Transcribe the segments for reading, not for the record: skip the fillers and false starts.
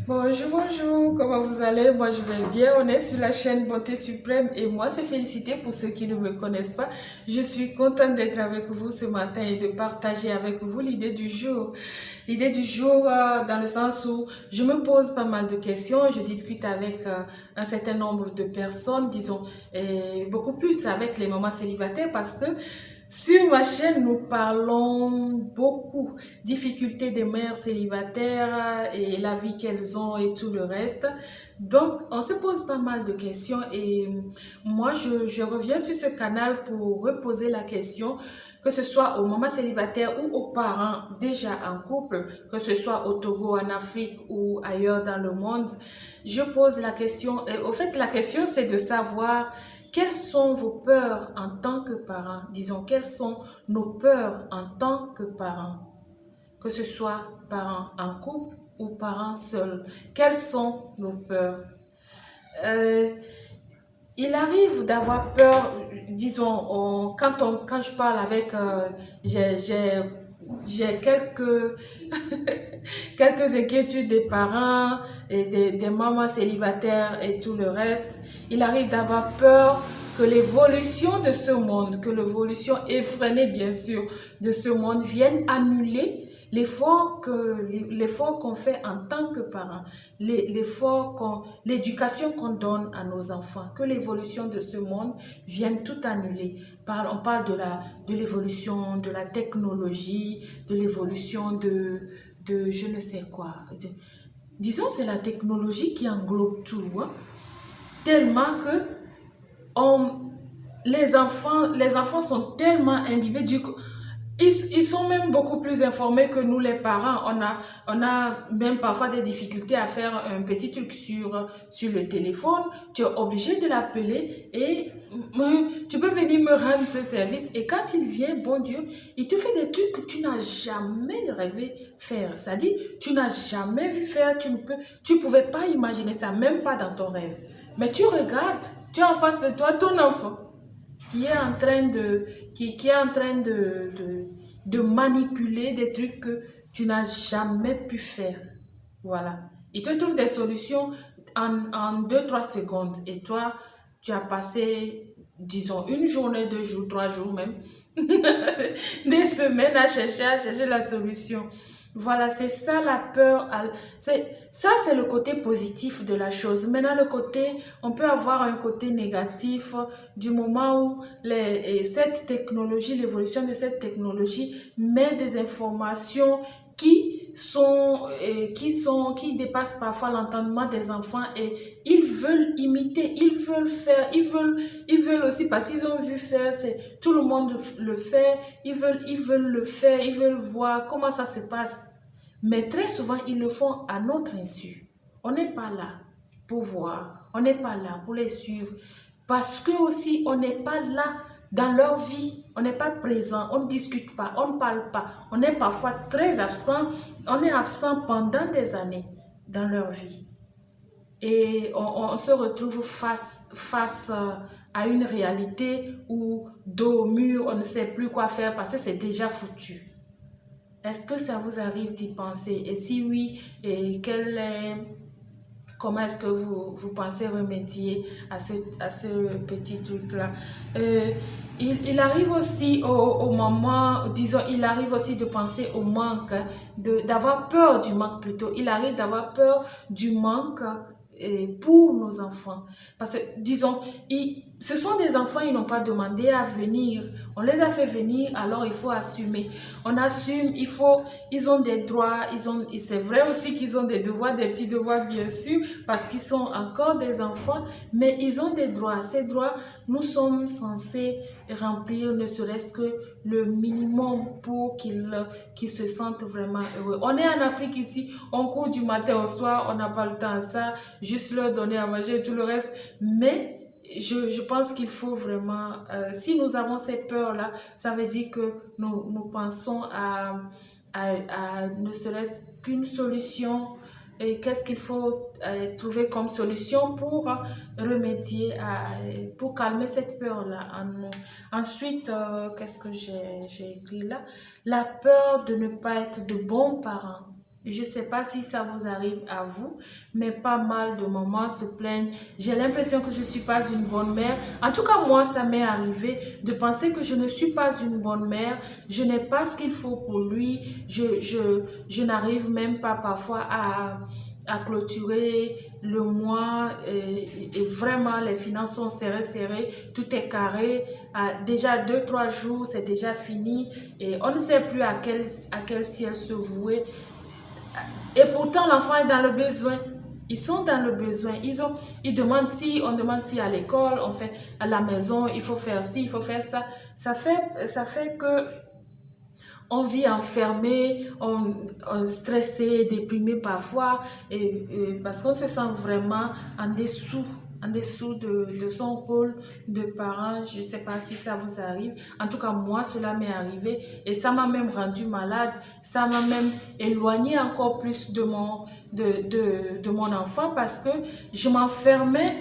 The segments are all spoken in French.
Bonjour, bonjour, comment vous allez? Moi je vais bien, on est sur la chaîne Beauté Suprême et moi c'est Félicité pour ceux qui ne me connaissent pas. Je suis contente d'être avec vous ce matin et de partager avec vous l'idée du jour. L'idée du jour dans le sens où je me pose pas mal de questions, je discute avec un certain nombre de personnes, disons, et beaucoup plus avec les mamans célibataires parce que sur ma chaîne, nous parlons beaucoup difficultés des mères célibataires et la vie qu'elles ont et tout le reste. Donc, on se pose pas mal de questions et moi, je reviens sur ce canal pour reposer la question, que ce soit aux mamans célibataires ou aux parents déjà en couple, que ce soit au Togo, en Afrique ou ailleurs dans le monde. Je pose la question, et au fait, la question c'est de savoir quelles sont vos peurs en tant que parents? Disons, quelles sont nos peurs en tant que parents? Que ce soit parents en couple ou parents seuls. Quelles sont nos peurs? Euh, il arrive d'avoir peur, disons, quand je parle avec, j'ai quelques inquiétudes des parents et des mamans célibataires et tout le reste. Il arrive d'avoir peur que l'évolution de ce monde, que l'évolution effrénée bien sûr de ce monde vienne annuler l'effort qu'on fait en tant que parents, l'éducation qu'on donne à nos enfants, que l'évolution de ce monde vienne tout annuler. On parle de l'évolution de la technologie, de l'évolution de je ne sais quoi. Disons, c'est la technologie qui englobe tout, hein, tellement que on, les enfants sont tellement imbibés du coup. Ils sont même beaucoup plus informés que nous les parents. On a même parfois des difficultés à faire un petit truc sur le téléphone. Tu es obligé de l'appeler et tu peux venir me rendre ce service. Et quand il vient, bon Dieu, il te fait des trucs que tu n'as jamais rêvé faire. C'est-à-dire, tu n'as jamais vu faire, tu pouvais pas imaginer ça, même pas dans ton rêve. Mais tu regardes, tu as en face de toi ton enfant qui est en train qui est en train de manipuler des trucs que tu n'as jamais pu faire. Voilà. Il te trouve des solutions en 2, 3 secondes. Et toi, tu as passé, disons, une journée, 2 jours, 3 jours même, des semaines à chercher la solution. Voilà, c'est ça la peur. Ça, c'est le côté positif de la chose. Maintenant, on peut avoir un côté négatif du moment où cette technologie, l'évolution de cette technologie met des informations qui dépassent parfois l'entendement des enfants et ils veulent imiter, ils veulent faire, ils veulent aussi parce qu'ils ont vu faire, tout le monde le fait, ils veulent le faire, ils veulent voir comment ça se passe. Mais très souvent, ils le font à notre insu. On n'est pas là pour voir, on n'est pas là pour les suivre parce que aussi on n'est pas là dans leur vie, on n'est pas présent, on ne discute pas, on ne parle pas, on est parfois très absent, on est absent pendant des années dans leur vie. Et on se retrouve face à une réalité où dos au mur, on ne sait plus quoi faire parce que c'est déjà foutu. Est-ce que ça vous arrive d'y penser? Et si oui, comment est-ce que vous pensez remédier à ce petit truc-là? Euh, il arrive aussi au moment, disons, il arrive aussi de penser au manque, d'avoir peur du manque plutôt. Il arrive d'avoir peur du manque pour nos enfants. Parce que, disons, ce sont des enfants, ils n'ont pas demandé à venir. On les a fait venir, alors il faut assumer. On assume, ils ont des droits, c'est vrai aussi qu'ils ont des devoirs, des petits devoirs bien sûr, parce qu'ils sont encore des enfants, mais ils ont des droits. Ces droits, nous sommes censés remplir ne serait-ce que le minimum pour qu'ils se sentent vraiment heureux. On est en Afrique ici, on court du matin au soir, on n'a pas le temps à ça, juste leur donner à manger et tout le reste, mais je pense qu'il faut vraiment, si nous avons ces peurs-là, ça veut dire que nous pensons à ne serait-ce qu'une solution. Et qu'est-ce qu'il faut trouver comme solution pour remédier pour calmer cette peur-là en nous. Ensuite, qu'est-ce que j'ai écrit là? La peur de ne pas être de bons parents. Je ne sais pas si ça vous arrive à vous, mais pas mal de mamans se plaignent. J'ai l'impression que je ne suis pas une bonne mère. En tout cas, moi, ça m'est arrivé de penser que je ne suis pas une bonne mère. Je n'ai pas ce qu'il faut pour lui. Je n'arrive même pas parfois à clôturer le mois et vraiment les finances sont serrées, tout est carré. Déjà 2, 3 jours, c'est déjà fini et on ne sait plus à quel ciel se vouer. Et pourtant, l'enfant est dans le besoin. Ils sont dans le besoin. Ils demandent si, on demande si à l'école, on fait à la maison, il faut faire ci, il faut faire ça. Ça fait que on vit enfermé, on stressé, déprimé parfois, parce qu'on se sent vraiment en dessous de son rôle de parent. Je ne sais pas si ça vous arrive. En tout cas, moi, cela m'est arrivé et ça m'a même rendu malade. Ça m'a même éloigné encore plus de mon enfant parce que je m'enfermais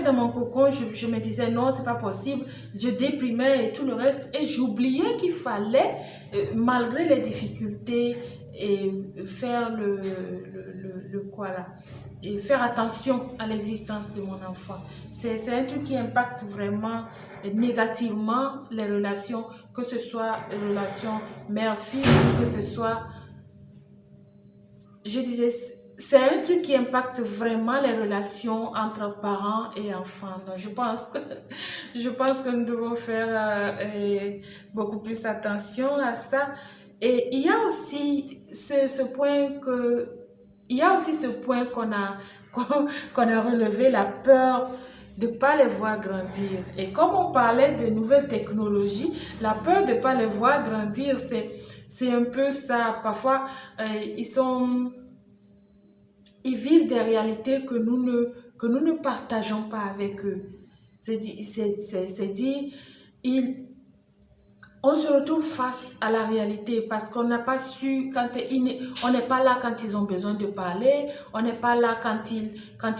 dans mon cocon, je me disais non, c'est pas possible, je déprimais et tout le reste et j'oubliais qu'il fallait, malgré les difficultés, et faire le quoi là, et faire attention à l'existence de mon enfant. C'est un truc qui impacte vraiment négativement les relations, que ce soit les relations mère-fille, que ce soit, je disais, c'est un truc qui impacte vraiment les relations entre parents et enfants. Donc, je pense que nous devons faire beaucoup plus attention à ça. Et il y a aussi ce point qu'on a relevé, la peur de ne pas les voir grandir. Et comme on parlait de nouvelles technologies, la peur de ne pas les voir grandir, c'est un peu ça. Parfois, ils vivent des réalités que nous ne partageons pas avec eux. C'est dit, on se retrouve face à la réalité parce qu'on n'a pas su, on n'est pas là quand ils ont besoin de parler, on n'est pas là quand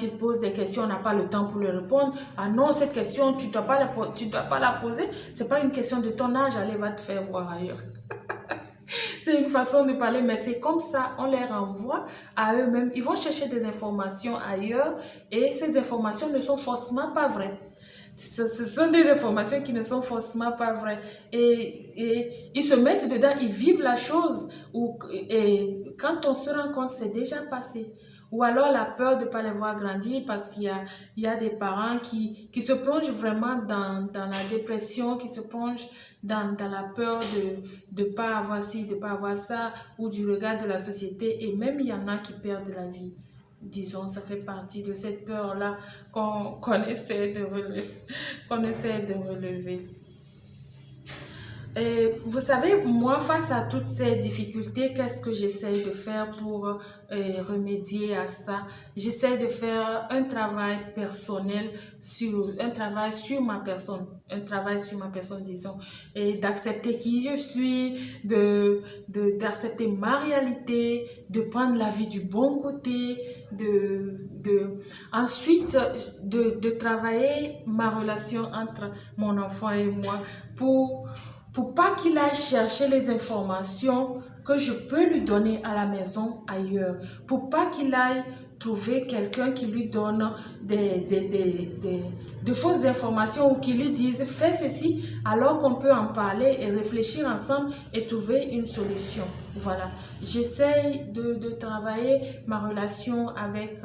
ils posent des questions, on n'a pas le temps pour leur répondre. Ah non, cette question, tu ne dois pas la poser, ce n'est pas une question de ton âge, allez, va te faire voir ailleurs. C'est une façon de parler, mais c'est comme ça, on les renvoie à eux-mêmes. Ils vont chercher des informations ailleurs et ces informations ne sont forcément pas vraies. Ce sont des informations qui ne sont forcément pas vraies. Et ils se mettent dedans, ils vivent la chose. Et quand on se rend compte, c'est déjà passé. Ou alors la peur de ne pas les voir grandir parce qu'il y a des parents qui se plongent vraiment dans la dépression, qui se plongent dans la peur de ne pas avoir ci, de ne pas avoir ça, ou du regard de la société. Et même il y en a qui perdent la vie. Disons, ça fait partie de cette peur-là qu'on essaie de relever. Et vous savez, moi, face à toutes ces difficultés, qu'est-ce que j'essaie de faire pour remédier à ça? J'essaie de faire un travail personnel, un travail sur ma personne, disons, et d'accepter qui je suis, d'accepter ma réalité, de prendre la vie du bon côté, ensuite de travailler ma relation entre mon enfant et moi pour pas qu'il aille chercher les informations que je peux lui donner à la maison ailleurs, pour pas qu'il aille trouver quelqu'un qui lui donne de fausses informations ou qui lui dise fais ceci, alors qu'on peut en parler et réfléchir ensemble et trouver une solution. Voilà, j'essaie de travailler ma relation avec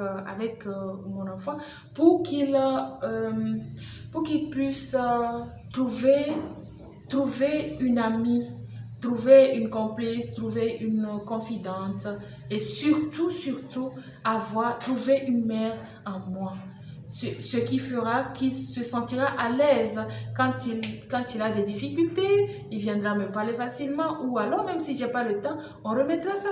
mon enfant pour qu'il puisse trouver une amie, trouver une complice, trouver une confidente et surtout, trouver une mère en moi. Ce qui fera qu'il se sentira à l'aise quand il a des difficultés, il viendra me parler facilement ou alors même si j'ai pas le temps, on remettra ça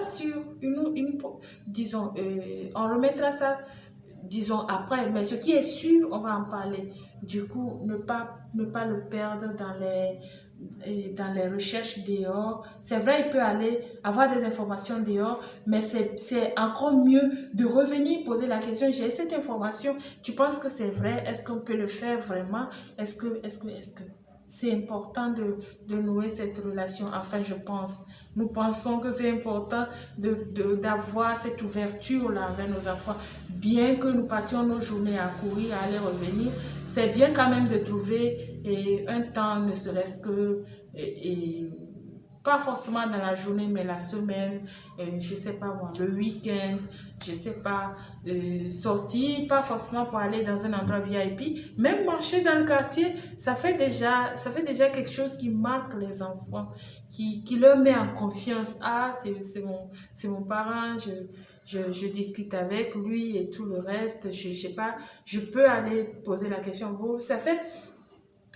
disons après, mais ce qui est sûr, on va en parler. Du coup, ne pas le perdre dans les recherches dehors. C'est vrai, il peut aller avoir des informations dehors, mais c'est encore mieux de revenir poser la question, j'ai cette information, tu penses que c'est vrai? Est-ce qu'on peut le faire vraiment? Est-ce que? c'est important de nouer cette relation. Enfin, je pense. Nous pensons que c'est important d'avoir cette ouverture-là avec nos enfants. Bien que nous passions nos journées à courir, à aller revenir, c'est bien quand même de trouver un temps, ne serait-ce que, pas forcément dans la journée, mais la semaine, je sais pas moi, le week-end, je sais pas, sortir, pas forcément pour aller dans un endroit VIP, même marcher dans le quartier, ça fait déjà quelque chose qui marque les enfants, qui leur met en confiance. Ah, c'est mon parent, je discute avec lui et tout le reste, je sais pas, je peux aller poser la question. Bon, ça fait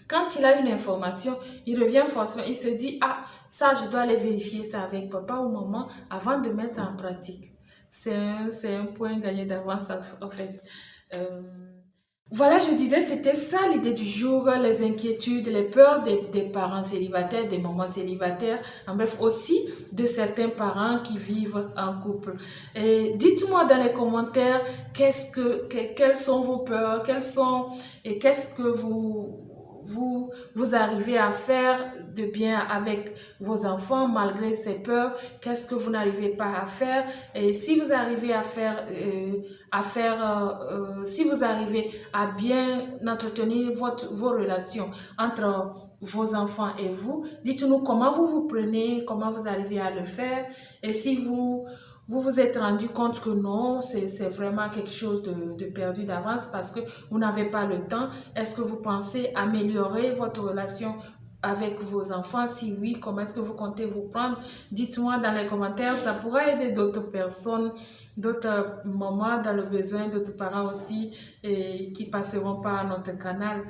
quand il a une information, il revient forcément, il se dit, ah, ça, je dois aller vérifier ça avec papa ou maman avant de mettre en pratique. C'est un point gagné d'avance, en fait. Euh, voilà, je disais, c'était ça l'idée du jour, les inquiétudes, les peurs des parents célibataires, des mamans célibataires, en bref, aussi de certains parents qui vivent en couple. Et dites-moi dans les commentaires, quelles sont vos peurs, et qu'est-ce que vous arrivez à faire de bien avec vos enfants malgré ces peurs, qu'est-ce que vous n'arrivez pas à faire, et si vous arrivez si vous arrivez à bien entretenir vos relations entre vos enfants et vous, dites-nous comment vous vous prenez, comment vous arrivez à le faire, et si vous vous êtes rendu compte que non, c'est vraiment quelque chose de perdu d'avance parce que vous n'avez pas le temps. Est-ce que vous pensez améliorer votre relation avec vos enfants? Si oui, comment est-ce que vous comptez vous prendre? Dites-moi dans les commentaires, ça pourra aider d'autres personnes, d'autres mamans dans le besoin, d'autres parents aussi et qui passeront par notre canal.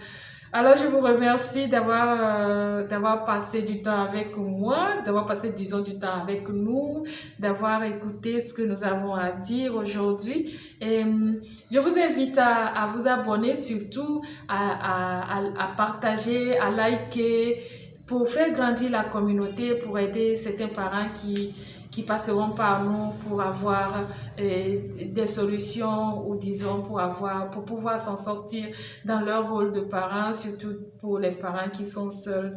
Alors, je vous remercie d'avoir passé du temps avec moi, d'avoir passé, disons, du temps avec nous, d'avoir écouté ce que nous avons à dire aujourd'hui. Et je vous invite à vous abonner, surtout à partager, à liker, pour faire grandir la communauté, pour aider certains parents qui passeront par nous pour avoir des solutions ou disons pour pouvoir s'en sortir dans leur rôle de parents, surtout pour les parents qui sont seuls.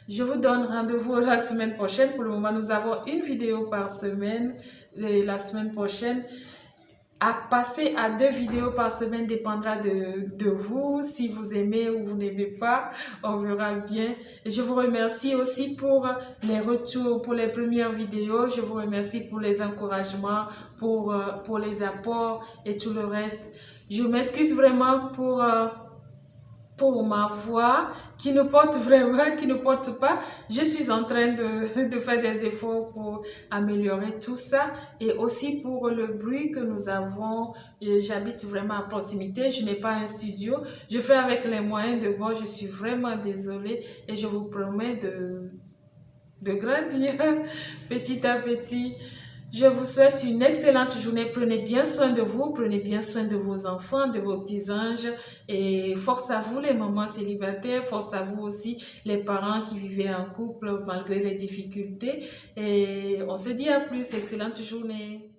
Je vous donne rendez-vous la semaine prochaine. Pour le moment, nous avons une vidéo par semaine. La semaine prochaine, à passer à 2 vidéos par semaine dépendra de vous, si vous aimez ou vous n'aimez pas, on verra bien. Et je vous remercie aussi pour les retours, pour les premières vidéos, je vous remercie pour les encouragements, pour les apports et tout le reste. Je m'excuse vraiment pour ma voix qui ne porte vraiment, qui ne porte pas. Je suis en train de faire des efforts pour améliorer tout ça et aussi pour le bruit que nous avons. J'habite vraiment à proximité, je n'ai pas un studio. Je fais avec les moyens de bord, je suis vraiment désolée et je vous promets de grandir petit à petit. Je vous souhaite une excellente journée. Prenez bien soin de vous, prenez bien soin de vos enfants, de vos petits anges. Et force à vous les mamans célibataires, force à vous aussi les parents qui vivaient en couple malgré les difficultés. Et on se dit à plus, excellente journée.